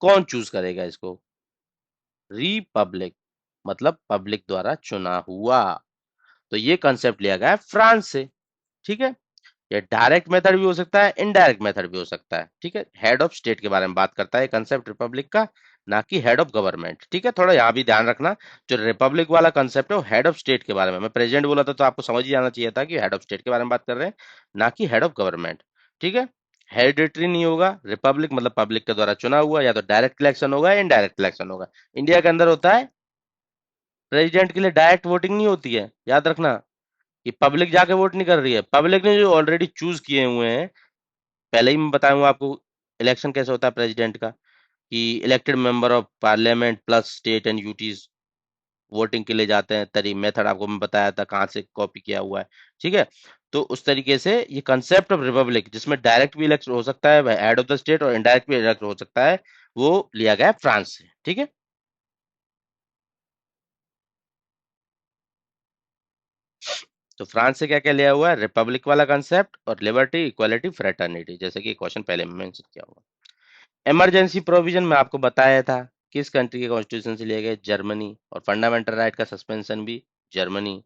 कौन चूज करेगा इसको? रिपब्लिक मतलब पब्लिक द्वारा चुना हुआ। तो ये कंसेप्ट लिया गया है फ्रांस से, ठीक है। ये डायरेक्ट मेथड भी हो सकता है, इनडायरेक्ट मेथड भी हो सकता है, ठीक है। हेड ऑफ स्टेट के बारे में बात करता है कंसेप्ट रिपब्लिक का, ना कि हेड ऑफ गवर्नमेंट, ठीक है। थोड़ा यहाँ भी ध्यान रखना, जो रिपब्लिक वाला कंसेप्ट है वो हेड ऑफ स्टेट के बारे में, मैं प्रेसिडेंट बोला था तो आपको समझ ही आना चाहिए था कि हेड ऑफ स्टेट के बारे में बात कर रहे हैं, ना कि हेड ऑफ गवर्नमेंट, ठीक है। हेरिडिटरी नहीं होगा, रिपब्लिक मतलब पब्लिक के द्वारा चुना हुआ, या तो डायरेक्ट इलेक्शन होगा या इनडायरेक्ट इलेक्शन होगा। इंडिया के अंदर होता है प्रेसिडेंट के लिए डायरेक्ट वोटिंग नहीं होती है, याद रखना, कि पब्लिक जाके वोट नहीं कर रही है, पब्लिक ने जो ऑलरेडी चूज किए हुए हैं। पहले ही मैं बताऊंगा आपको इलेक्शन कैसे होता है प्रेसिडेंट का, कि elected member of parliament plus state and UTs voting के लिए जाते हैं, तरी मेथड आपको मैं बताया था कहाँ से कॉपी किया हुआ है, ठीक है। तो उस तरीके से ये कंसेप्ट ऑफ रिपब्लिक, जिसमें डायरेक्ट भी इलेक्ट हो सकता है हेड ऑफ द स्टेट और इनडायरेक्ट भी इलेक्ट हो सकता है, वो लिया गया है फ्रांस से, ठीक है। तो फ्रांस से क्या क्या लिया हुआ है, रिपब्लिक वाला कंसेप्ट और लिबर्टी, इक्वालिटी, फ्रेटर्निटी, जैसे कि क्वेश्चन पहले में मेंशन किया हुआ। इमरजेंसी प्रोविजन में आपको बताया था किस कंट्री के कॉन्स्टिट्यूशन से लिए गए, जर्मनी, और फंडामेंटल राइट का सस्पेंशन भी जर्मनी,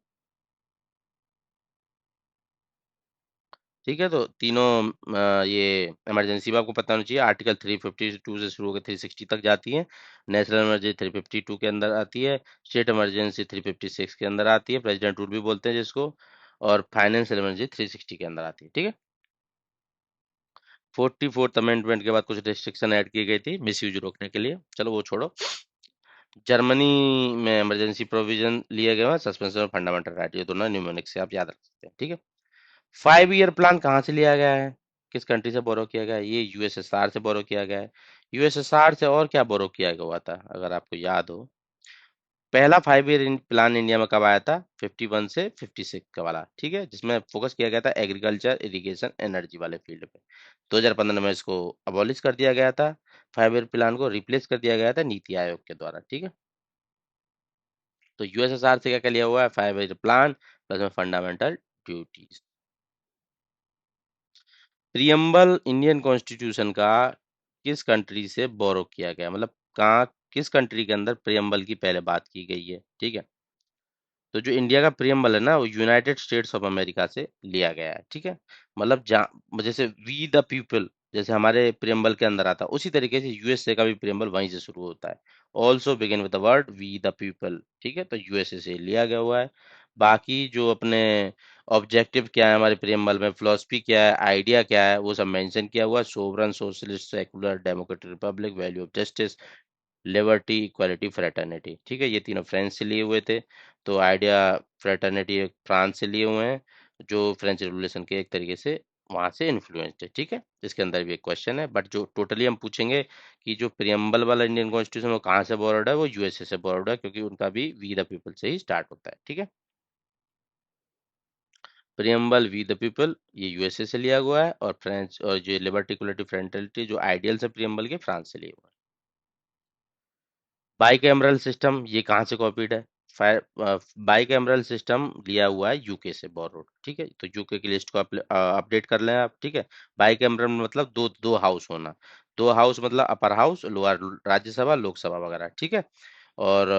ठीक है। तो तीनों ये इमरजेंसी भी आपको पता होना चाहिए, आर्टिकल 352 से शुरू होकर 360 तक जाती है। नेशनल इमरजेंसी 352 के अंदर आती है, स्टेट इमरजेंसी 356 के अंदर आती है, प्रेसिडेंट रूल भी बोलते हैं जिसको, और फाइनेंशियल इमरजेंसी 360 के अंदर आती है, ठीक है। 44th अमेंडमेंट के बाद कुछ रिस्ट्रिक्शन ऐड की गई थी मिस यूज रोकने के लिए, चलो वो छोड़ो। जर्मनी में इमरजेंसी प्रोविजन लिए गए हैं, सस्पेंशन ऑफ फंडामेंटल राइट, ये दोनों न्यूमोनिक से आप याद रख सकते हैं, ठीक है। 5 ईयर प्लान कहाँ से लिया गया है, किस कंट्री से बोरो किया गया है? ये यूएसएसआर से बोरो किया गया है। यूएसएसआर से और क्या बोरो किया गया हुआ था, अगर आपको याद हो? पहला 5 ईयर प्लान इंडिया में कब आया था? 51 से 56 का वाला, ठीक है, जिसमें फोकस किया गया था एग्रीकल्चर, इरिगेशन, एनर्जी वाले फील्ड पे। 2015 में इसको अबॉलिश कर दिया गया था, 5 ईयर प्लान को रिप्लेस कर दिया गया था नीति आयोग के द्वारा, ठीक है। तो यूएसएसआर से क्या क्या लिया हुआ है, 5 ईयर प्लान प्लस में fundamental duties. Preamble Indian constitution का किस कंट्री से बोरो किया गया, मतलब कहाँ, किस कंट्री के अंदर प्रियम्बल की पहले बात की गई है, ठीक है। तो जो इंडिया का प्रियम्बल है ना, वो यूनाइटेड स्टेट्स ऑफ अमेरिका से लिया गया है, ठीक है। मतलब जहाँ जैसे वी द पीपल जैसे हमारे प्रियम्बल के अंदर आता है, उसी तरीके से यूएसए का भी प्रियम्बल वहीं से शुरू होता है, also begin with the word we the people, ठीक है। तो यूएसए से लिया गया हुआ है। बाकी जो अपने ऑब्जेक्टिव क्या है हमारे प्रियम्बल में, फिलोसफी क्या है, आइडिया क्या है, वो सब मेंशन किया हुआ है, sovereign, socialist, secular, democratic Republic, value of justice, liberty, equality, fraternity, ठीक है। ये तीनों फ्रेंच से लिए हुए थे। तो आइडिया, फ्रेटर्निटी फ्रांस से लिए हुए हैं, जो फ्रेंच रिवोल्यूशन के एक तरीके से वहां से इन्फ्लुएंस्ड है, ठीक है। इसके अंदर भी एक क्वेश्चन है, बट जो टोटली हम पूछेंगे कि जो प्रियम्बल वाला इंडियन कॉन्स्टिट्यूशन वो कहाँ से बोरोड है, वो यूएसए से बोरोड है, क्योंकि उनका भी वी द पीपल से ही स्टार्ट होता है, ठीक है। प्रियम्बल वी द पीपल ये यूएसए से लिया हुआ है, और फ्रेंच और जो लिबर्टी इक्वलिटी फ्रेटर्निटी जो आइडियल्स है प्रियम्बल के, फ्रांस से लिया हुआ है। बाइकैमरल सिस्टम ये कहाँ से कॉपीड है? बाइकैमरल सिस्टम लिया हुआ है यूके से, बोरोड। ठीक है, तो यूके की लिस्ट को अपडेट कर लें आप। ठीक है, बाइकैमरल मतलब दो दो हाउस होना। दो हाउस मतलब upper house, lower Rajya Sabha, Lok Sabha वगैरह। ठीक है, और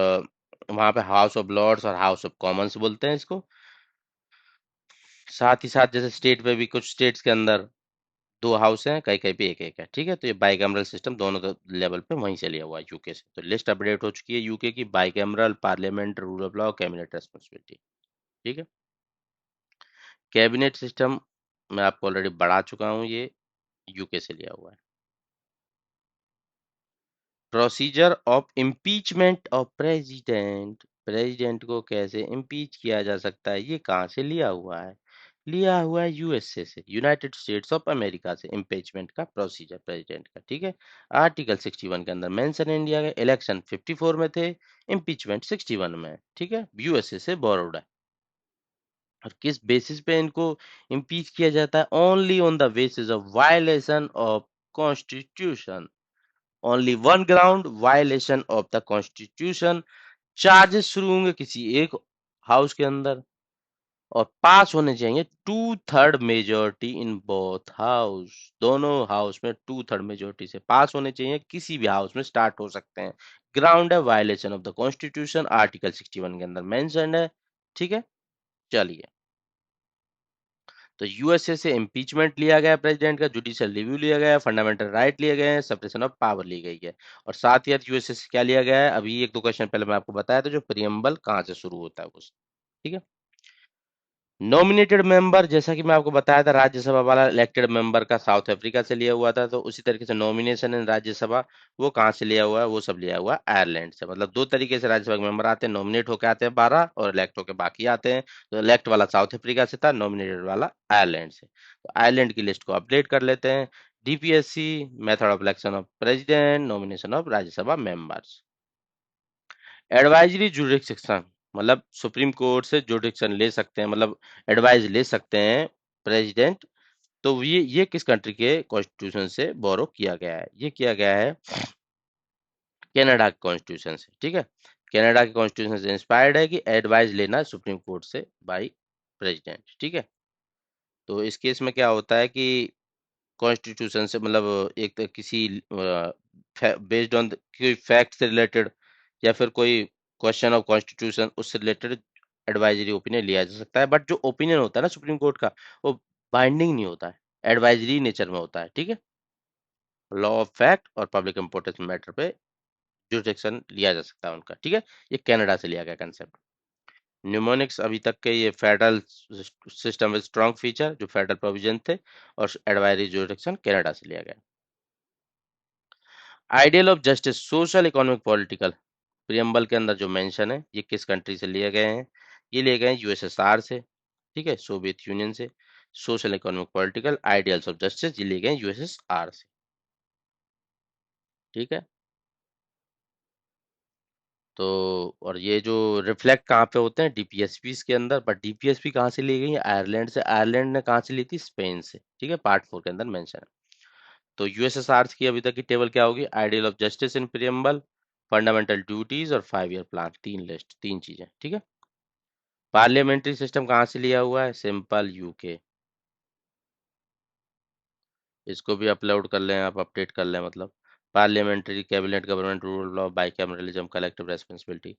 वहां पे हाउस ऑफ लॉर्ड्स और हाउस ऑफ कॉमन्स बोलते हैं इसको। साथ ही साथ जैसे स्टेट पे भी कुछ स्टेट्स के अंदर दो हाउस हैं, कहीं कहीं पे एक एक है। ठीक है, तो ये बाइकैमरल सिस्टम दोनों लेवल पे वहीं से लिया हुआ है यूके से। तो लिस्ट अपडेट हो चुकी है यूके की, bicameral, parliament, rule of law, cabinet responsibility. ठीक है, कैबिनेट सिस्टम मैं आपको ऑलरेडी बढ़ा चुका हूँ, ये यूके से लिया हुआ है। Procedure of impeachment of president, president को कैसे इम्पीच किया जा सकता है, ये कहाँ से लिया हुआ है? लिया हुआ है यूएसए से, यूनाइटेड स्टेट्स ऑफ अमेरिका से, इम्पीचमेंट का प्रोसीजर प्रेसिडेंट का। ठीक है, आर्टिकल 61 के अंदर मेंशन है, इंडिया के इलेक्शन 54 में थे, इम्पीचमेंट 61 में है। ठीक है, यूएसए से बोरोड है। और किस बेसिस पे इनको इम्पीच किया जाता है? Only on the basis of violation of constitution. Only one ground, violation of the constitution. Charges शुरू होंगे किसी एक हाउस के अंदर, और पास होने चाहिए two third majority in both house. दोनों हाउस में टू थर्ड मेजोरिटी से पास होने चाहिए, किसी भी हाउस में स्टार्ट हो सकते हैं। ग्राउंड है violation of the constitution, article 61 के अंदर मेंशन्ड है। ठीक है, चलिए, तो यूएसए से इम्पीचमेंट लिया गया प्रेसिडेंट का, जुडिशियल रिव्यू लिया गया, फंडामेंटल राइट लिए गए हैं, सेपरेशन ऑफ पावर ली गई है। और साथ ही साथ यूएसए से क्या लिया गया है, अभी एक दो क्वेश्चन पहले मैं आपको बताया था, जो प्रियम्बल कहाँ से शुरू होता है वो। ठीक है, नॉमिनेटेड मेंबर, जैसा कि मैं आपको बताया था राज्यसभा वाला इलेक्टेड मेंबर का साउथ अफ्रीका से लिया हुआ था, तो उसी तरीके से नॉमिनेशन इन राज्यसभा वो कहाँ से लिया हुआ है? वो सब लिया हुआ है आयरलैंड से। मतलब दो तरीके से राज्यसभा के मेंबर आते हैं, नॉमिनेट होकर आते हैं 12, और इलेक्ट होकर बाकी आते हैं। तो इलेक्ट वाला साउथ अफ्रीका से था, नॉमिनेटेड वाला आयरलैंड से। तो आयरलैंड की लिस्ट को अपडेट कर लेते हैं। DPSC, method of election of president, nomination of Rajya Sabha members. Advisory jurisdiction मतलब सुप्रीम कोर्ट से जुरिडिक्शन ले सकते हैं, मतलब एडवाइस ले सकते हैं प्रेसिडेंट। तो ये किस कंट्री के कॉन्स्टिट्यूशन से बोरो किया गया है? ये किया गया है कनाडा के कॉन्स्टिट्यूशन से। ठीक है, कनाडा के कॉन्स्टिट्यूशन से इंस्पायर्ड है कि एडवाइस लेना सुप्रीम कोर्ट से बाय प्रेसिडेंट। ठीक है, तो इस केस में क्या होता है कि कॉन्स्टिट्यूशन से मतलब एक तो किसी बेस्ड ऑन कोई फैक्ट से रिलेटेड, या फिर कोई क्वेश्चन ऑफ कॉन्स्टिट्यूशन उससे रिलेटेड एडवाइजरी ओपिनियन लिया जा सकता है। बट जो ओपिनियन होता है ना सुप्रीम कोर्ट का, वो बाइंडिंग नहीं होता है, एडवाइजरी नेचर में होता है। ठीक है, लॉ ऑफ फैक्ट और पब्लिक इंपोर्टेंस मैटर पे जुरिडिक्शन लिया जा सकता है उनका। ठीक है, ये कनाडा से लिया गया कंसेप्ट। न्यूमोनिक्स अभी तक के ये federal system with strong feature, जो फेडरल प्रोविजन थे, और एडवाइजरी जुरिडिक्शन कनाडा से लिया गया। Ideal of justice, social, economic, political, preamble के अंदर जो मेंशन है, ये किस कंट्री से लिए गए हैं? ये लिए गए हैं यूएसएसआर से। ठीक है, सोवियत यूनियन से। Social, economic, political, ideals of justice ये लिए गए हैं यूएसएसआर से। ठीक है, तो और ये जो रिफ्लेक्ट कहाँ पे होते हैं? डीपीएसपी के अंदर। बट डीपीएसपी कहाँ से ली गई है? आयरलैंड से। आयरलैंड ने कहाँ से ली थी? स्पेन से। ठीक है, पार्ट 4 के अंदर मेंशन है। तो यूएसएसआर की अभी तक की टेबल क्या होगी? Ideal of justice in preamble, fundamental duties, और 5 ईयर प्लान। तीन लिस्ट, तीन चीजें। ठीक है, पार्लियामेंट्री सिस्टम कहाँ से लिया हुआ है? Simple UK. इसको भी अपलोड कर लें आप, अपडेट कर लें मतलब। Parliamentary, cabinet government, rule of bicameralism, collective responsibility,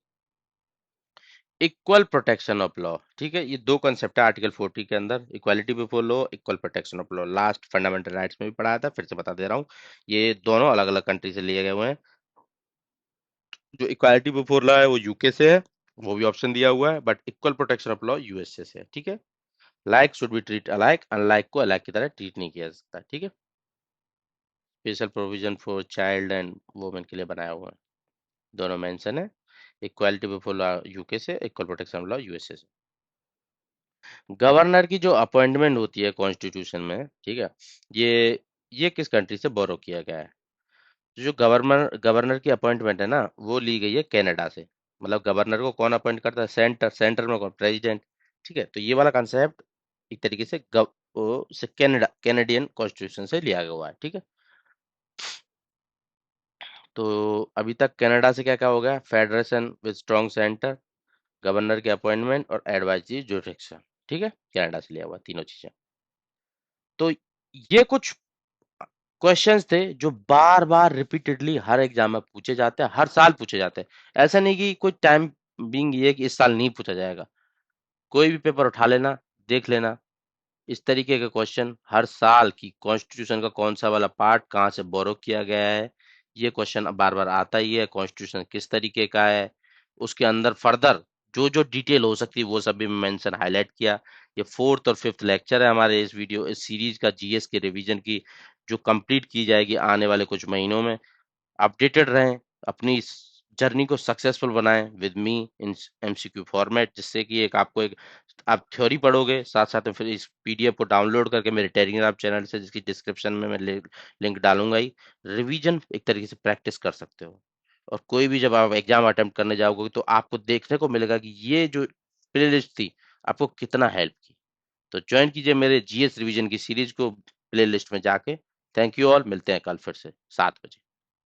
equal protection of law. ठीक है, ये दो कंसेप्ट है आर्टिकल 40 के अंदर, equality before law, equal protection of law. Last fundamental rights में भी पढ़ाया था, फिर से बता दे रहा हूँ। ये दोनों अलग अलग कंट्री से लिए गए हुए हैं। जो इक्वालिटी बिफोर लॉ है वो यूके से है, वो भी ऑप्शन दिया हुआ है। But equal protection of law USA से है। ठीक है, like should be treat alike, unlike को अलाइक की तरह ट्रीट नहीं किया जा सकता। ठीक है, special provision for child and women के लिए बनाया हुआ है। दोनों मेंशन है, इक्वालिटी बिफोर लॉ यूके से, इक्वल प्रोटेक्शन लॉ यूएसए से। गवर्नर की जो अपॉइंटमेंट होती है कॉन्स्टिट्यूशन में, ठीक है, ये किस कंट्री से बोरो किया गया है? तो जो गवर्नर गवर्नर की अपॉइंटमेंट है ना, वो ली गई है कनाडा से। मतलब गवर्नर को कौन अपॉइंट करता है? सेंटर। सेंटर में कौन? प्रेसिडेंट। ठीक है, तो ये वाला कंसेप्ट एक तरीके से से कैनेडियन कॉन्स्टिट्यूशन से लिया हुआ है, ठीक है। तो अभी तक कनाडा से क्या क्या हो गया, federation with strong centre, governor के अपॉइंटमेंट और एडवाइजरी जुरिडिक्शन, ठीक है, कनाडा से लिया हुआ तीनों चीजें। तो ये कुछ क्वेश्चंस थे जो बार बार रिपीटेडली हर एग्जाम में पूछे जाते हैं, हर साल पूछे जाते हैं। ऐसा नहीं कि कोई टाइम बिंग ये कि इस साल नहीं पूछा जाएगा। कोई भी पेपर उठा लेना, देख लेना, इस तरीके के क्वेश्चन हर साल की कॉन्स्टिट्यूशन का कौन सा वाला पार्ट कहाँ से बोरो किया गया है, ये क्वेश्चन बार बार आता ही है। कॉन्स्टिट्यूशन किस तरीके का है, उसके अंदर फर्दर जो जो डिटेल हो सकती है वो सब भी मेंशन हाईलाइट किया। ये फोर्थ और फिफ्थ लेक्चर है हमारे इस सीरीज का, जीएस के रिवीजन की, जो कंप्लीट की जाएगी आने वाले कुछ महीनों में। अपडेटेड रहें, अपनी इस जर्नी को सक्सेसफुल बनाएं with me in MCQ format, जिससे कि एक आपको एक आप थ्योरी पढ़ोगे, साथ साथ में फिर इस पीडीएफ को डाउनलोड करके मेरे टेलीग्राम चैनल से, जिसकी डिस्क्रिप्शन में मैं लिंक डालूंगा ही, रिवीजन एक तरीके से प्रैक्टिस कर सकते हो। और कोई भी जब आप एग्जाम अटेम्प्ट करने जाओगे तो आपको देखने को मिलेगा कि ये जो प्ले लिस्ट थी आपको कितना हेल्प की। तो ज्वाइन कीजिए मेरे जीएस रिवीजन की सीरीज को प्ले लिस्ट में जाके। थैंक यू ऑल, मिलते हैं कल फिर से 7 बजे।